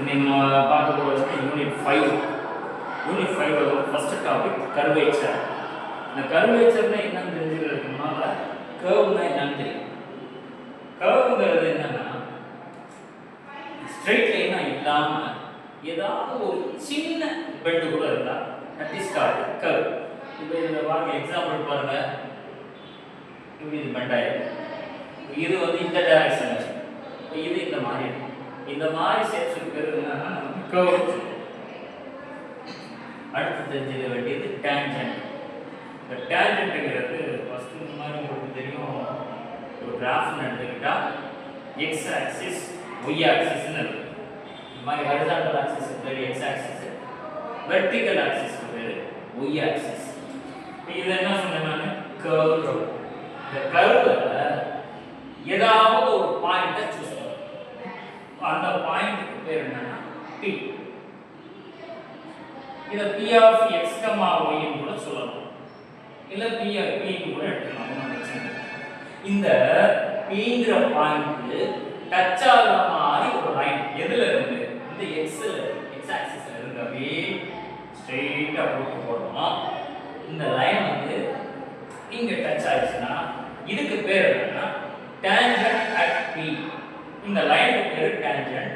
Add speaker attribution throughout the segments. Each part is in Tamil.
Speaker 1: நம்ம பார்க்க போகிறது unit 5. Unit 5 first topic curvature. இந்த கர்வேச்சர்னா என்னன்னு தெரிஞ்சுக்கிறதுக்கு முன்னால கர்வ்னா என்னன்னு தெரியும். கர்வ்ங்கிறது என்னன்னா ஸ்ட்ரெயிட் லைனா இல்லாம ஏதாவது ஒரு சின்ன பெண்ட் கூட இருந்தா தட் இஸ் கால்ட் கர்வ். இப்போ இந்த பாருங்க, எக்ஸாம்பிள் பாருங்க, இப்படி இது பெண்ட் ஆயிருக்கு. இது வந்து இந்த டைரக்ஷன்ல, இது இந்த மாதிரி, இந்த மாதிரி ஷேப்ஸ் இருக்கிறது என்னன்னா கர்வ். அடுத்து தெரிஞ்சுக்க வேண்டியது டேன்ஜென்ட். இந்த டேன்ஜென்ட்ங்கிறது ஃபர்ஸ்ட் இந்த மாதிரி உங்களுக்கு தெரியும். ஒரு கிராஃப்னு எடுத்துக்கிட்டா எக்ஸ் ஆக்சிஸ் ஒய் ஆக்சிஸ்னு இருக்கு. இந்த மாதிரி ஹரிசாண்டல் ஆக்சிஸ் பேர் எக்ஸ் ஆக்சிஸ், வெர்டிகல் ஆக்சிஸ் பேர் ஒய் ஆக்சிஸ். இது என்ன சொன்னேன் நான், கர்வ். இந்த கர்வ்ல ஏதாவது ஒரு பாயிண்ட்டை சூஸ் பண்ணணும். அந்த பாயிண்ட்டுக்கு பேர் என்னன்னா P. இத P of x, y ன்னு கூட சொல்லலாம், இல்ல P ன்னு கூட எடுத்துக்கலாம். இந்த Pங்கிற பாயிண்ட் டச் ஆகுற மாதிரி ஒரு லைன் எதுல இருந்து, இந்த x ஆக்சிஸ்ல இருந்து அப்படியே ஸ்ட்ரைட்டா போறோம். இந்த லைன் வந்து இங்க டச் ஆயிடுச்சுன்னா இதுக்கு பேர் என்னன்னா tangent at P. இந்த லைனுக்கு பேர் tangent.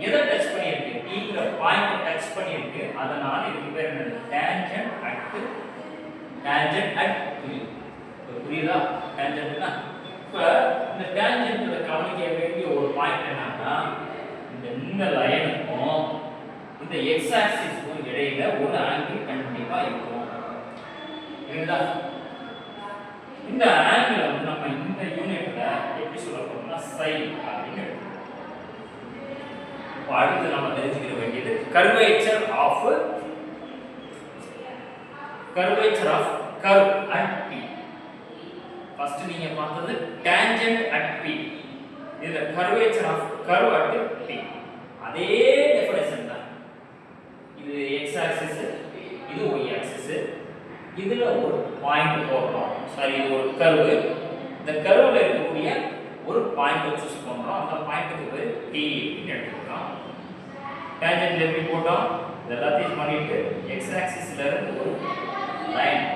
Speaker 1: எதை டச் பண்ணிருக்கு, Pங்கிற பாயிண்ட் டச் பண்ணிருக்கு, அதனால இதுக்கு பேர் என்ன, tangent at P. புரியுதா tangentனா? இப்ப இந்த tangentல கவனிக்க வேண்டிய ஒரு பாயிண்ட் என்னன்னா, இந்த லைனுக்கும் இந்த x ஆக்சிஸ்க்கும் இடையில ஒரு ஆங்கிள் கண்டிப்பா இருக்கும். புரியுதா? இந்த ஆங்கிள் வந்து நம்ம இந்த யூனிட்ல எப்படி சொல்ல போறோம்னா psi அப்படின்னு எடுத்துக்கலாம். அடுத்து நம்ம தெரிஞ்சுக்க வேண்டியது curvature of curve at P. First நீங்க பார்த்தது tangent at P. இதுல curvature of curve at P. அதே டெஃபினிஷன் தான். இது x ஆக்சிஸ், இது y ஆக்சிஸ். இதுல ஒரு பாயிண்ட் போடுறோம். சரி, இது ஒரு கர்வ். இந்த கர்வ்ல இருக்கக்கூடிய ஒரு பாயிண்ட் சூஸ் பண்றோம். அந்த பாயிண்ட்க்கு பேர் P ன்னு எடுத்துக்கிறோம். டான்ஜென்ட் எப்படி போட்டோம், எல்லாத்தையும் பண்ணிட்டு x ஆக்சிஸ்ல இருந்து ஒரு லைன்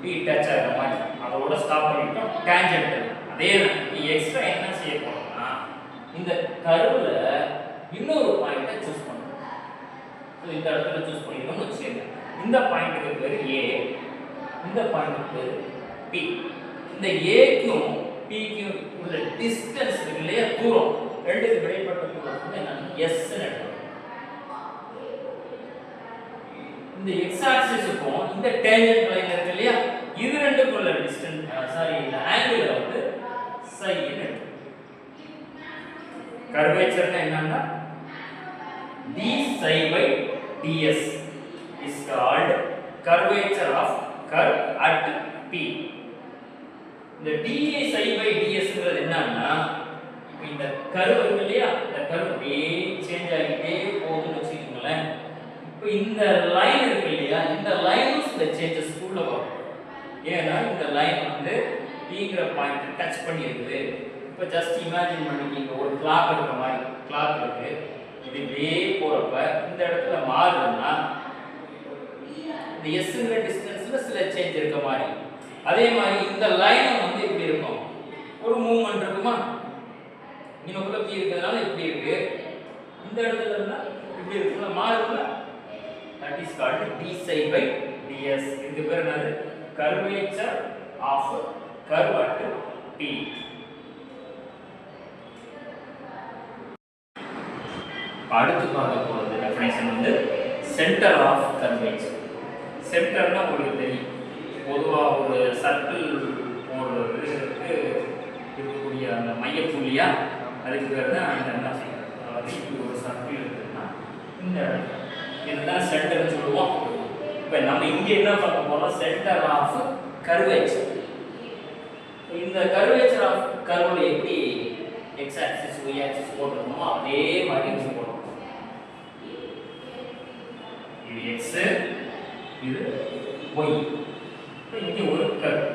Speaker 1: P டச் ஆகுற மாதிரி அதோட ஸ்டாப் பண்ணிட்டோம். டான்ஜென்ட் அதே தான். நீ எக்ஸ்ட்ரா என்ன செய்ய போறோம்னா, இந்த கர்வ்ல இன்னொரு பாயிண்ட்டை சூஸ் பண்ணணும். சோ இந்த இடத்துல சூஸ் பண்ணிட்டோம்னு வச்சுக்கோங்க. இந்த பாயிண்ட்க்கு பேர் A, இந்த பாயிண்ட்க்கு பேர் P. இந்த A க்கும் P க்கும் உள்ள டிஸ்டன்ஸ் இருக்கு இல்லையா, தூரம், ரெண்டுக்கு இடைப்பட்ட தூரம் வந்து என்னன்னா S ன்னு எடுத்துக்கணும். இந்த x ஆக்சிஸ்க்கும் இந்த டேன்ஜென்ட் லைன் இருக்கு இல்லையா, இது ரெண்டுக்கும் உள்ள டிஸ்டன்ஸ் இந்த ஆங்கிள் வந்து psi ன்னு எடுத்துக்கணும். கர்வேச்சர்னா என்னன்னா d psi by ds is called curvature of curve at P. இந்த d psi by ds ங்கிறது என்னன்னா, இந்த கர்வ் இருக்கு இல்லையா, இந்த கர்வ் அப்படியே சேஞ்ச் ஆகிட்டே போகுதுன்னு வச்சுக்கோங்களேன். இப்போ இந்த லைன் இருக்கு இல்லையா, இந்த லைனும் சில சேஞ்சஸ் உள்ள வரும். ஏன்னா இந்த லைன் வந்து Pங்கிற பாயிண்ட் டச் பண்ணி இருக்குது. இப்போ ஜஸ்ட் இமேஜின் பண்ணிக்கிங்க, ஒரு கிளாக் இருக்க மாதிரி கிளாக் இருக்கு. இது இப்படியே போறப்ப இந்த இடத்துல மாறுதுன்னா இந்த எஸ்ங்கிற டிஸ்டன்ஸ்ல சில சேஞ்ச் இருக்க மாதிரி. அதே மாதிரி இந்த லைனும் வந்து இப்படி இருக்கும், ஒரு மூவ்மெண்ட் இருக்குமா, இன்னொரு P இருக்கிறதுனால இப்படி இருக்கு, இந்த இடத்துல இருந்தா இப்படி இருக்குல்ல, மாறுதுல, that is called d psi by ds. இதுக்கு பேர் என்னது, curvature of curve at P. அடுத்து பார்க்க போறது டெஃபினிஷன் வந்து சென்டர் ஆஃப் கர்வேச்சர். சென்டர்னா உங்களுக்கு தெரியும், பொதுவா ஒரு சர்க்கிள் போடுறதுக்கு இருக்கக்கூடிய அந்த மையப்புள்ளியா, அதுக்கு பேர் தான் அந்த என்ன செய்யறது. அதாவது இப்படி ஒரு சர்க்கிள் இருக்குன்னா இந்த இதுதான் சென்டர்னு சொல்லுவோம். இப்போ நம்ம இங்கே என்ன பார்க்க போறோம், சென்டர் ஆஃப் கர்வேச்சர். இந்த கர்வேச்சர் ஆஃப் கர்வ்ல எப்படி x ஆக்சிஸ் y ஆக்சிஸ் போட்டுறோமோ அதே மாதிரி இங்க போடுறோம். இது x, இது y. இப்போ இங்க ஒரு கர்வ்,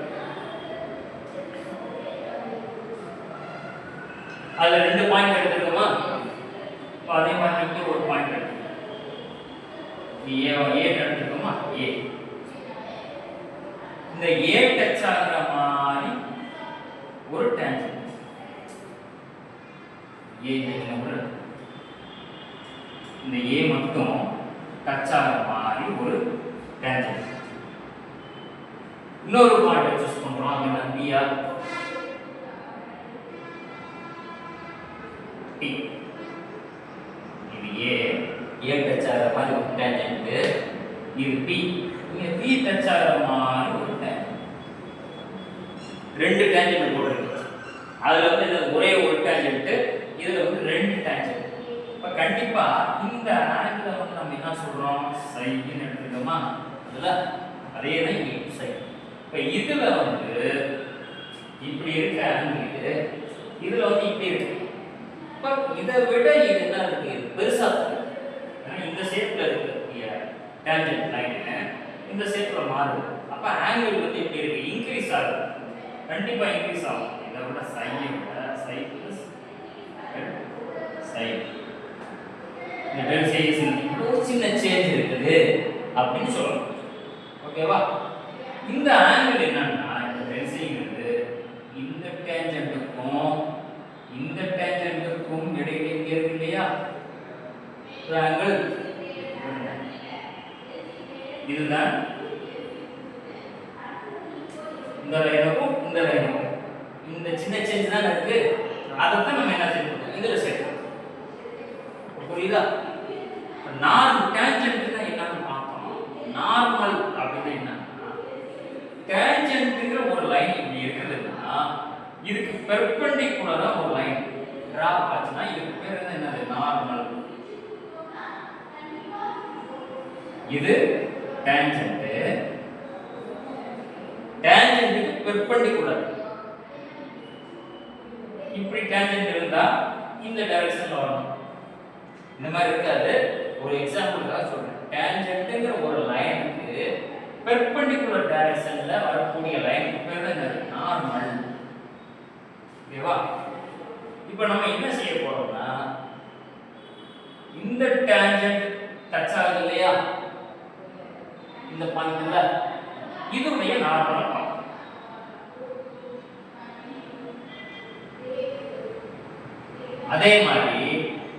Speaker 1: அதுல ரெண்டு பாயிண்ட் எடுத்துக்கோமா. அதே மாதிரி இங்க ஒரு பாயிண்ட் எடுத்துக்கோங்க. ஏ எடுத்துக்கோமா ஏ. இந்த ஏ டச் ஆகுற மாதிரி ஒரு டான்ஜென்ட் ஏ இந்த ஏ மட்டும் டச் ஆகுற மாதிரி ஒரு டான்ஜென்ட். இன்னொரு பாயிண்ட் சூஸ் பண்றோம். அது என்ன பி ஆர் டி. இது ஏ டச் ஆகுற மாதிரி ஒரு டான்ஜென்ட். இது பி, இங்க பி டச் ஆகுற மாதிரி ஒரு டான்ஜென்ட். ரெண்டு டான்ஜென்ட் போடுறீங்க. அதுல வந்து இது ஒரே ஒரு டான்ஜென்ட், இதுல வந்து ரெண்டு டான்ஜென்ட். இப்ப கண்டிப்பா இந்த ஆங்கிளை வந்து நம்ம என்ன சொல்றோம், சைன்னு எடுத்துக்கோமா. அதுல அதே தான் இங்க சை. இப்ப இதுல வந்து இப்படி இருக்க ஆங்கிள், இதுல வந்து இப்படி இருக்கு. இப்ப இதை விட இது என்ன இருக்கு, பெருசா இருக்கு. இந்த ஷேப்ல இருக்கு டான்ஜென்ட் லைன், இந்த ஷேப்ல மாறுது. அப்ப ஆங்கிள் வந்து எப்படி இருக்கு, இன்க்ரீஸ் ஆகுது. கண்டிப்பா இன்க்ரீஸ் ஆகும். இதை விட சையை விட சை பிளஸ் சை இந்த டெல் சைஸ் ஒரு சின்ன சேஞ்ச் இருக்குது அப்படின்னு சொல்லணும். ஓகேவா? இந்த ஆங்கிள் என்னன்னா, இந்த டெல் சைங்கிறது இந்த டேஞ்சென்ட்டுக்கும் இந்த டேஞ்சென்ட்டுக்கும் இடையில இங்க இருக்கு இல்லையா ஆங்கிள், இதுதான் இந்த லைனுக்கும் இந்த லைனுக்கும் இந்த சின்ன சேஞ்ச் தான் இருக்கு. அதைத்தான் நம்ம என்ன செய்யணும், இதுல சேர்க்கணும். புரியுதா? நார்மல் டான்ஜென்ட்னா என்னன்னு பார்ப்போம். நார்மல் அப்படின்னா என்னன்னா, டான்ஜென்ட்ங்கிற ஒரு லைன் இப்படி இருக்குதுன்னா இதுக்கு பெர்பெண்டிகுலரா ஒரு லைன் டிரா ஆச்சுன்னா இதுக்கு பேர் என்னது, நார்மல். இது டான்ஜென்ட், டான்ஜென்ட்க்கு பெர்பெண்டிகுலர். இப்படி டான்ஜென்ட் இருந்தா இந்த டைரக்ஷன்ல வரணும். இந்த மாதிரி இருக்காது. ஒரு எக்ஸாம்பிளுக்காக சொல்றேன். டான்ஜென்ட்ங்கிற ஒரு லைனுக்கு பெர்பெண்டிகுலர் டைரக்ஷன்ல வரக்கூடிய லைனுக்கு பேர் என்னது, நார்மல். ஓகேவா? இப்போ நம்ம என்ன செய்ய போறோம்னா, இந்த டான்ஜென்ட் டச் ஆகுது இல்லையா இந்த பாயிண்ட்ல, இதுடைய நார்மலா பார்க்கணும். அதே மாதிரி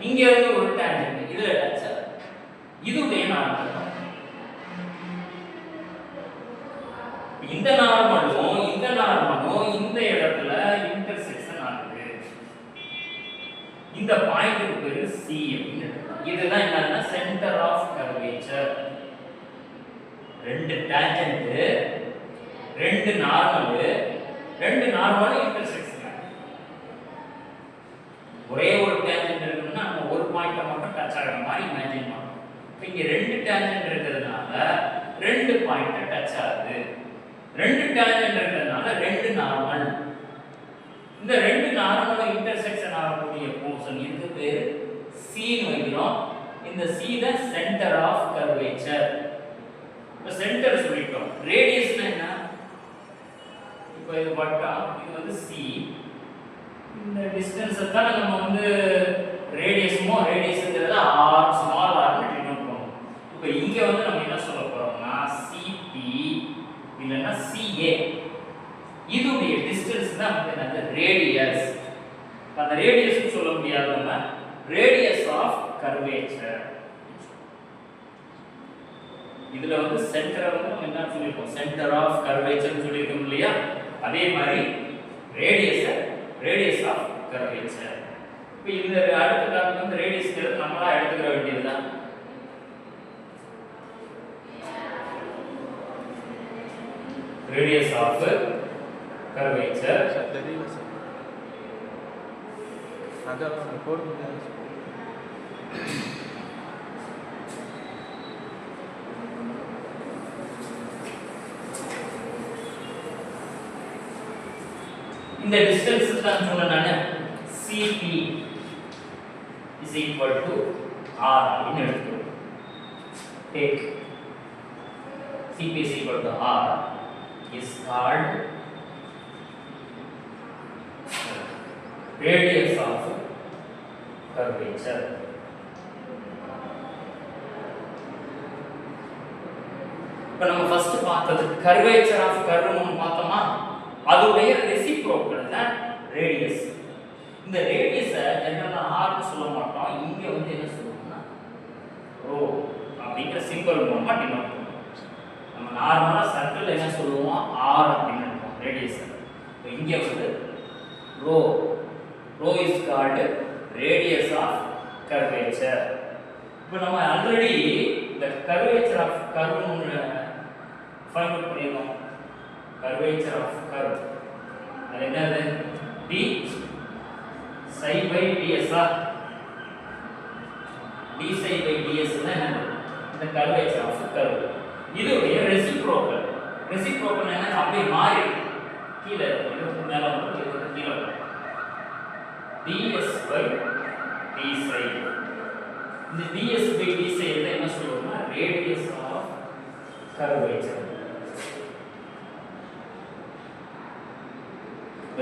Speaker 1: இங்க இருந்து ஒரு டான்ஜென்ட் இதுல டச் ஆகுது, இதுடைய நார்மல். இந்த நார்மலும் இந்த நார்மலும் இந்த இடத்துல இன்டர்செக்ஷன் ஆகுது. இந்த பாயிண்ட்க்கு பேரு C அப்படின்னு. இதுதான் என்னன்னா சென்டர் ஆஃப் கர்வேச்சர். ரெண்டு டான்ஜென்ட், ரெண்டு நார்மல் இன்டர்செக்ஷன். ஒரே ஒரு டான்ஜென்ட் இருக்குன்னா நம்ம ஒரு பாயிண்ட மட்டும் டச் ஆகுற மாதிரி இமேஜின் பண்ணணும். இங்க ரெண்டு டான்ஜென்ட் இருக்கிறதுனால ரெண்டு பாயிண்ட் டச் ஆகுது. ரெண்டு டான்ஜென்ட் இருக்கிறதுனால ரெண்டு நார்மல். இந்த ரெண்டு நார்மலும் இன்டர்செக்ஷன் ஆகக்கூடிய போர்ஷன் இதுக்கு பேர் C ன்னு வைக்கிறோம். இந்த C தான் சென்டர் ஆஃப் கர்வேச்சர். இப்ப சென்டர் சொல்லிட்டோம். ரேடியஸ்னா என்ன, இப்போ இது வட்டம், இது வந்து C. இந்த டிஸ்டன்ஸ் தான் நம்ம வந்து ரேடியஸ்ங்கிறத r ஸ்மால் r ன்னு டினோட் பண்ணுவோம். இப்போ இங்க வந்து நம்ம என்ன சொல்ல போறோம்னா CP இல்லனா CA. இதுடைய டிஸ்டன்ஸ் தான் வந்து என்னது, ரேடியஸ். அந்த ரேடியஸ் சொல்ல முடியாது, நம்ம ரேடியஸ் ஆஃப் கர்வேச்சர். இதுல வந்து சென்டர் வந்து நம்ம என்ன சொல்லிருக்கோம், சென்டர் ஆஃப் கர்வேச்சர் சொல்லிருக்கோம் இல்லையா. அதே மாதிரி ரேடியஸ் ஆஃப் கர்வேச்சர். இப்போ இந்த அடுத்த டாபிக் வந்து ரேடியஸ் நம்மளா எடுத்துக்கிற வேண்டியதுதான். ரேடியஸ் ஆஃப் கர்வேச்சர்
Speaker 2: தெரியல சார், அதெல்லாம் போட முடியாது.
Speaker 1: இந்த டிஸ்டன்ஸ் தான் சொன்னேன் நான், CP is equal to R அப்படின்னு எடுத்துக்கணும். Take CP is equal to R is called radius of curvature. இப்போ நம்ம ஃபர்ஸ்ட் பார்த்தது கர்வேச்சர் ஆஃப் கர்வ்னு பார்த்தோமா, அதோடைய ரெசிப்ரோக்கல் தான் ரேடியஸ். இந்த ரேடியஸை ஜெனரலா ஆர்னு சொல்ல மாட்டோம், இங்க வந்து என்ன சொல்லுவோம்னா ரோ அப்படிங்கிற சிம்பிள் மூலமா டினோட் பண்ணுவோம். நம்ம நார்மலா சர்க்கிள் என்ன சொல்லுவோம், ஆர் அப்படின்னு சொல்லுவோம் ரேடியஸ். இப்போ இங்க வந்து rho rho is called radius of curvature. இப்போ நம்ம ஆல்ரெடி இந்த கர்வேச்சர் ஆஃப் கர்வ்னு ஃபைண்ட் அவுட் பண்ணிருக்கோம். கர்வேச்சர் ஆஃப் கர்வ் அது என்னது, d psi by ds d psi by ds தான் என்னது, இந்த கர்வேச்சர் ஆஃப் கர்வ். இதோடைய ரெசிப்ரோக்கல் என்ன, அப்படியே மாறி கீழே இது மேல வந்து இது கீழே வரும் ds by d psi. இந்த ds by d psi என்ன சொல்லுவோம்னா radius of curvature.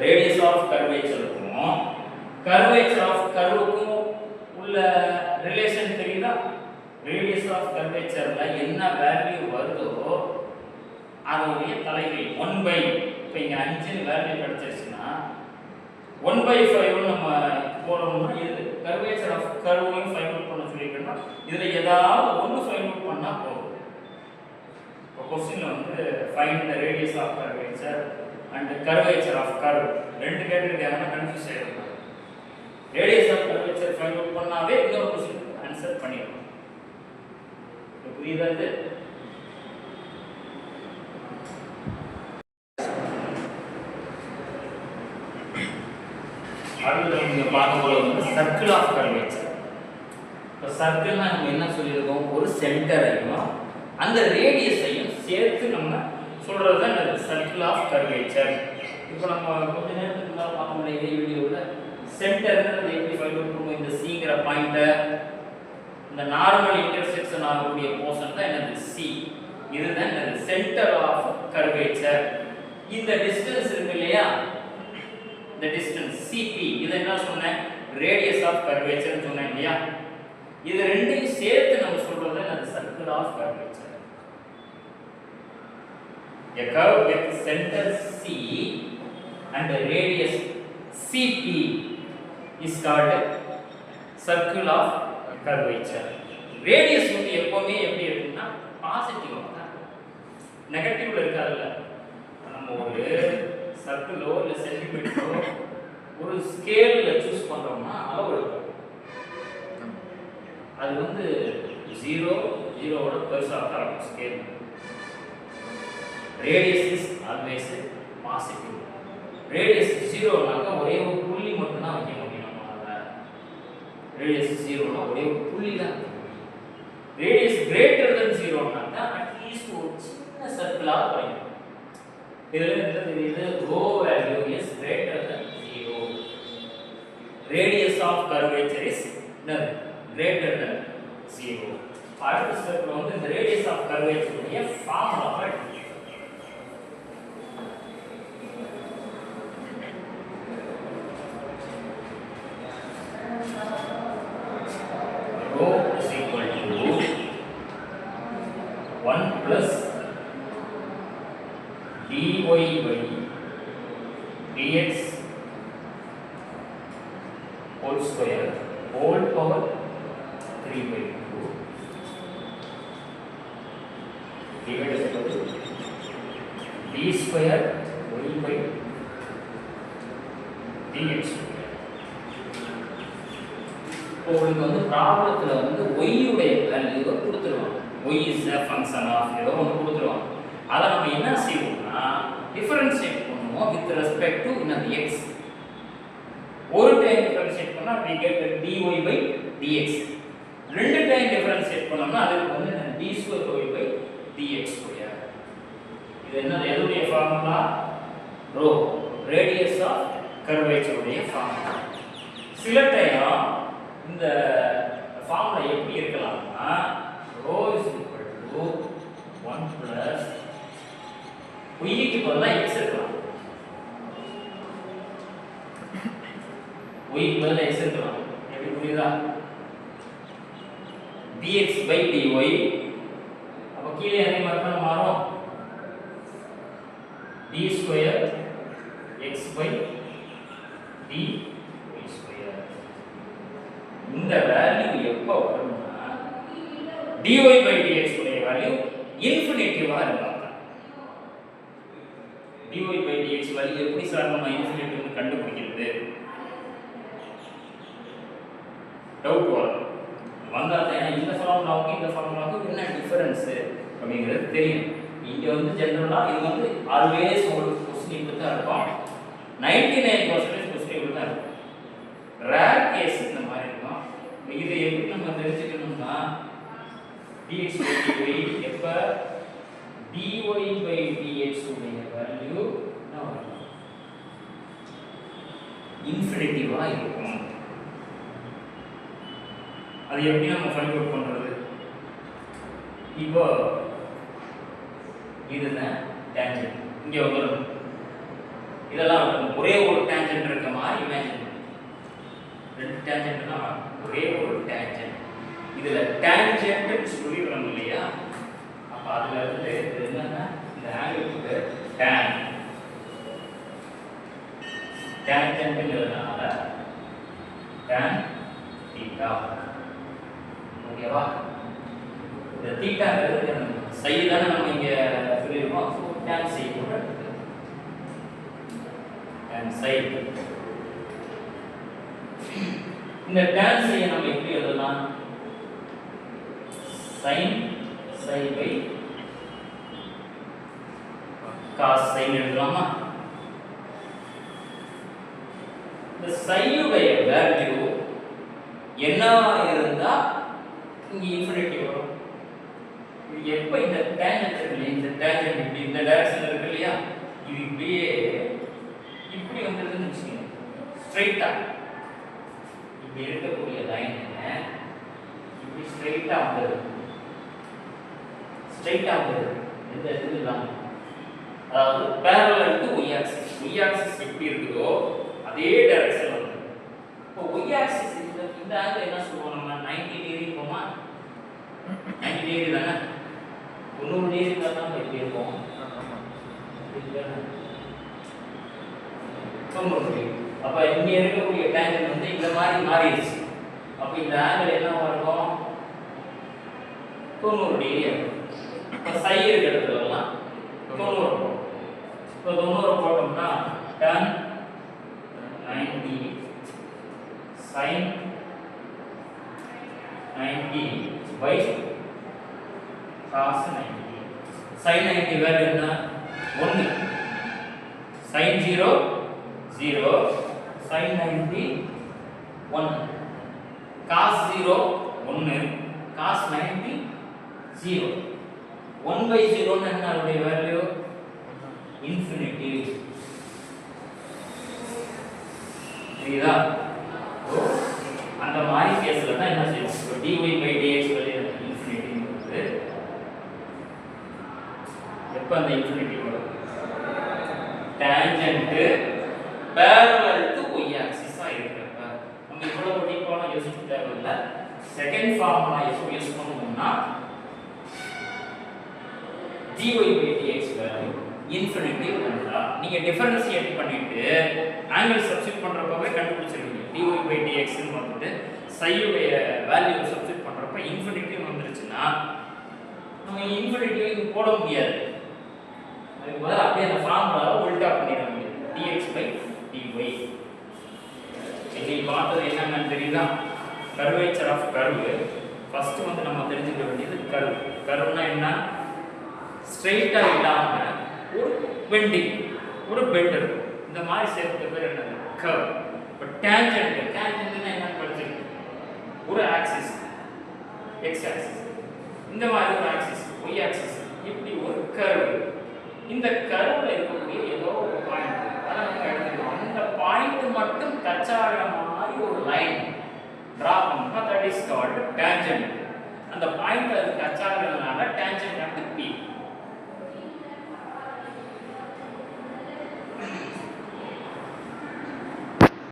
Speaker 1: Radius of கர்வேச்சருக்கும் கர்வேச்சர் ஆஃப் கர்வுக்கும் உள்ள ரிலேஷன் தெரியுதா? ரேடியஸ் ஆஃப் கர்வேச்சர்ல என்ன வேல்யூ வருதோ அதோடைய தலைகீழ் 1/, இப்போ இங்க 5 வேல்யூ கிடைச்சிருச்சுன்னா 1/5 நம்ம போடணும்னா இது கர்வேச்சர் ஆஃப் கர்வையும் ஃபைண்ட் அவுட் பண்ண சொல்லிருக்கோம்னா இதுல ஏதாவது ஒன்று ஃபைண்ட் அவுட் பண்ணா போதும். இப்போ क्वेश्चनல வந்து find the radius of curvature and curvature of curve ரெண்டு கேட்டிருக்காங்க, கன்ஃபியூஸ் ஆயிடும். Radius of curvature find out பண்ணாவே இன்னொரு क्वेश्चन ஆன்சர் பண்ணிடலாம். புரியுதா இது? அடுத்து நீங்க பார்க்க போறது வந்து சர்க்கிள் ஆஃப் கர்வேச்சர். இப்போ சர்க்கிள்னா நம்ம என்ன சொல்லியிருக்கோம், ஒரு சென்டரையும் அந்த ரேடியஸையும் சேர்த்து நம்ம சொல்றது தான் இந்த சர்க்கிள் ஆஃப் கர்வேச்சர். இப்போ நம்ம கொஞ்ச நேரத்துக்கு முன்னாடி பார்த்தோம்ல இதே வீடியோவில் சென்டர்ன்றது எப்படி ஃபைண்ட் அவுட் பண்ணுவோம், இந்த சிங்கிற பாயிண்ட்டை இந்த நார்மல் இன்டர்செக்ஷன் ஆகக்கூடிய போர்ஷன் தான் என்னது சி. இதுதான் என்னது சென்டர் ஆஃப் கர்வேச்சர். இந்த டிஸ்டன்ஸ் இருக்கு இல்லையா, இந்த டிஸ்டன்ஸ் சிபி, இது என்ன சொன்னேன், ரேடியஸ் ஆஃப் கர்வேச்சர் சொன்னேன் இல்லையா. இது ரெண்டையும் சேர்த்து நம்ம சொல்றது என்னது circle of curvature. A curve with center C and a radius CP is called circle of curvature. Radius வந்து எப்பவுமே எப்படி இருக்குன்னா பாசிட்டிவா தான், நெகட்டிவ்ல இருக்காதுல்ல. நம்ம ஒரு சர்க்கிளோ இல்ல சென்டிமீட்டரோ ஒரு ஸ்கேல்ல சூஸ் பண்றோம்னா அளவு எடுக்கும், அது வந்து 0 பெருசா இருக்கும் scale. Radius is always positive. Radius 0னாக்க ஒரே ஒரு புள்ளி மட்டும் தான் வைக்க முடியும் நம்மளால. ரேடியஸ் 0னா ஒரே ஒரு புள்ளி தான். ரேடியஸ் கிரேட்டர் தென் 0னாக்க அட்லீஸ்ட் ஒரு சின்ன சர்க்கிளா வரையும். இதுல என்ன தெரியுது, rho value is greater than 0. Radius of curvature is greater than 0. அடுத்த ஸ்டெப்ல வந்து இந்த ரேடியஸ் ஆஃப் கர்வேச்சர் உடைய formula rho is equal to 1 plus dy by dx whole square whole power 3/2 divided by d square y by dx. இப்போ உங்களுக்கு வந்து ப்ராப்ளத்தில் வந்து y உடைய வேல்யூவை கொடுத்துருவாங்க. y is a function of ஏதோ ஒன்று கொடுத்துருவாங்க. அதை நம்ம என்ன செய்வோம்னா டிஃபரன்ஷியேட் பண்ணுவோம் வித் ரெஸ்பெக்ட் டு இன்னது x. ஒரு டைம் டிஃபரன்ஷியேட் பண்ணா we get dy by dx. ரெண்டு டைம் டிஃபரன்ஷியேட் பண்ணோம்னா அதுக்கு வந்து d square y by dx square. இது என்ன, எதுடைய formula, rho radius of curvature உடைய ஃபார்முலா. சில டைம் இந்த ஃபார்முலா எப்படி இருக்கலாம்னா rho is equal to 1 plus y க்கு பதிலா x இருக்கலாம், y க்கு பதிலா x இருக்கலாம். எப்படி புரியுதா, dx by dy. அப்ப கீழே அதே மாதிரி தான் மாறும். d square x by d y square. இந்த வேல்யூ எப்போ வரும்னா dy by dx உடைய வேல்யூ இன்ஃபினிட்டிவா இருந்தாங்க. dy by dx வேல்யூ எப்படி சார் நம்ம இன்ஃபினிட்டிவ்னு கண்டுபிடிக்கிறது? டவுட் வரும். வந்தாதே இந்த ஃபார்முலாவுக்கு இந்த ஃபார்முலாவுக்கு என்ன டிஃபரன்ஸ் அப்படிங்கிறது தெரியும். இங்க வந்து ஜெனரலா இது வந்து ஆல்வேஸ் உங்களுக்கு क्वेश्चन இப்படி தான் இருக்கும். 99% क्वेश्चन இப்படி தான் இருக்கும். ரேர் கேஸ் இந்த மாதிரி இருக்கும். இது எப்படி நம்ம தெரிஞ்சுக்கணும்னா dx by dy எப்ப dy by dx உடைய வேல்யூ என்ன வரும்? இன்ஃபினிட்டிவா இருக்கும். அது எப்படி நம்ம ஃபைண்ட் அவுட் பண்றது? இப்போ இதுதான் டான்ஜென்ட். இங்க வந்துரும். இதெல்லாம் ஒரே ஒரு டான்ஜென்ட் இருக்க மாதிரி இமேஜின் பண்ணுங்க. ரெண்டு டான்ஜென்ட்னா ஒரே ஒரு டான்ஜென்ட். இதுல டான்ஜென்ட் சொல்லிடுறோம் இல்லையா? அப்ப அதுல இருந்து என்னன்னா இந்த ஆங்கிளுக்கு tan டான்ஜென்ட்ங்கிறதுனால tan தீட்டா. ஓகேவா? இந்த தீட்டாங்கிறது சை தானே நம்ம இங்க சொல்லிருக்கோம். tan சை கூட tan சை. இந்த tan சை நம்ம எப்படி எழுதலாம்? sin psi by cos psi எழுதலாமா? இந்த psi உடைய வேல்யூ என்னவா இருந்தா இங்க இன்ஃபினிட்டி வரும். இது எப்ப இந்த டான்ஜென்ட் இருக்கு, இந்த டான்ஜென்ட் இப்படி இந்த டைரக்ஷன் இருக்கு இல்லையா, இது இப்படியே இப்படி வந்ததுன்னு வச்சுக்கோங்க. ஸ்ட்ரைட்டா இப்படி இருக்கக்கூடிய லைன் இப்படி ஸ்ட்ரைட்டா வந்தது. ஸ்ட்ரைட்டா வந்தது இந்த இது இல்லாம, அதாவது parallel to y axis. y axis எப்படி இருக்குதோ அதே டைரக்ஷன்ல வருது. இப்போ y axis இந்த ஆங்கிள் என்ன சொல்லுவோம் நம்ம? 90 டிகிரி போமா? 90 டிகிரி தானே. 90 டிகிரி தான் எப்படி இருக்கும்? அப்ப இங்க இருக்கக்கூடிய டான்ஜென்ட் வந்து இந்த மாதிரி மாறிடுச்சு. அப்ப இந்த ஆங்கிள் என்ன வரும்? 90 டிகிரி. இப்ப சை இருக்கிற இடத்துலலாம் 90 போடும். இப்போ 90 போட்டோம்னா tan 90 sin 90 by cos 90. sin 90 value என்ன? 1. sin 0 0, sin 90 1, cos 0 1, cos 90 0. 1 by 0 ன்னு என்ன அதோட வேல்யூ? இன்ஃபினிட்டி. புரியுதா? அந்த மாதிரி கேஸ்ல தான் என்ன செய்வோம்? இப்போ dy by dx வேல்யூ இன்ஃபினிட்டிங்கிறது எப்ப அந்த இன்ஃபினிட்டி வரும்? Tangent parallel to y axis ஆ இருக்கிறப்ப. நம்ம இவ்வளவு டீப்பான யோசிக்க தேவையில்லை. செகண்ட் ஃபார்முலா எப்போ யூஸ் பண்ணுவோம்னா dy by dx value infinity வந்தா நீங்க டிஃபரன்ஷியேட் பண்ணிட்டு ஆங்கிள் சப்ஸ்டிட்யூட் பண்றப்பவே கண்டுபிடிச்சிருவீங்க. dy by dx ன்னு வந்துட்டு psi உடைய வேல்யூ சப்ஸ்டிட்யூட் பண்றப்ப இன்ஃபினிட்டி வந்துருச்சுன்னா நம்ம இன்ஃபினிட்டி இது போட முடியாது. அதுக்கு பதிலா அப்படியே அந்த ஃபார்முலாவை உல்டா பண்ணிட முடியும். dx by dy. இன்னைக்கு பார்த்தது என்னன்னு தெரியுதா? Curvature of curve. ஃபர்ஸ்ட் வந்து நம்ம தெரிஞ்சுக்க வேண்டியது கர்வ். கர்வ்னா என்ன? ஸ்ட்ரைட்டா இல்லாம ஒரு பெண்டிங், ஒரு பெண்ட் இருக்கும். இந்த மாதிரி சேர்த்து பேர் என்னது? கர்வ். இப்போ டான்ஜென்ட், டான்ஜென்ட்னா என்னன்னு படிச்சிருக்கீங்க? ஒரு ஆக்சிஸ் x ஆக்சிஸ், இந்த மாதிரி ஒரு ஆக்சிஸ் y ஆக்சிஸ், இப்படி ஒரு கர்வ். இந்த கர்வ்ல இருக்கக்கூடிய ஏதோ ஒரு பாயிண்ட் அதை நம்ம எடுத்துக்கணும். அந்த பாயிண்ட் மட்டும் டச் ஆகிற மாதிரி ஒரு லைன் டிரா பண்ணா தட் இஸ் கால்ட் டான்ஜென்ட். அந்த பாயிண்ட் அது டச் ஆகிறதுனால டான்ஜென்ட் அட் p.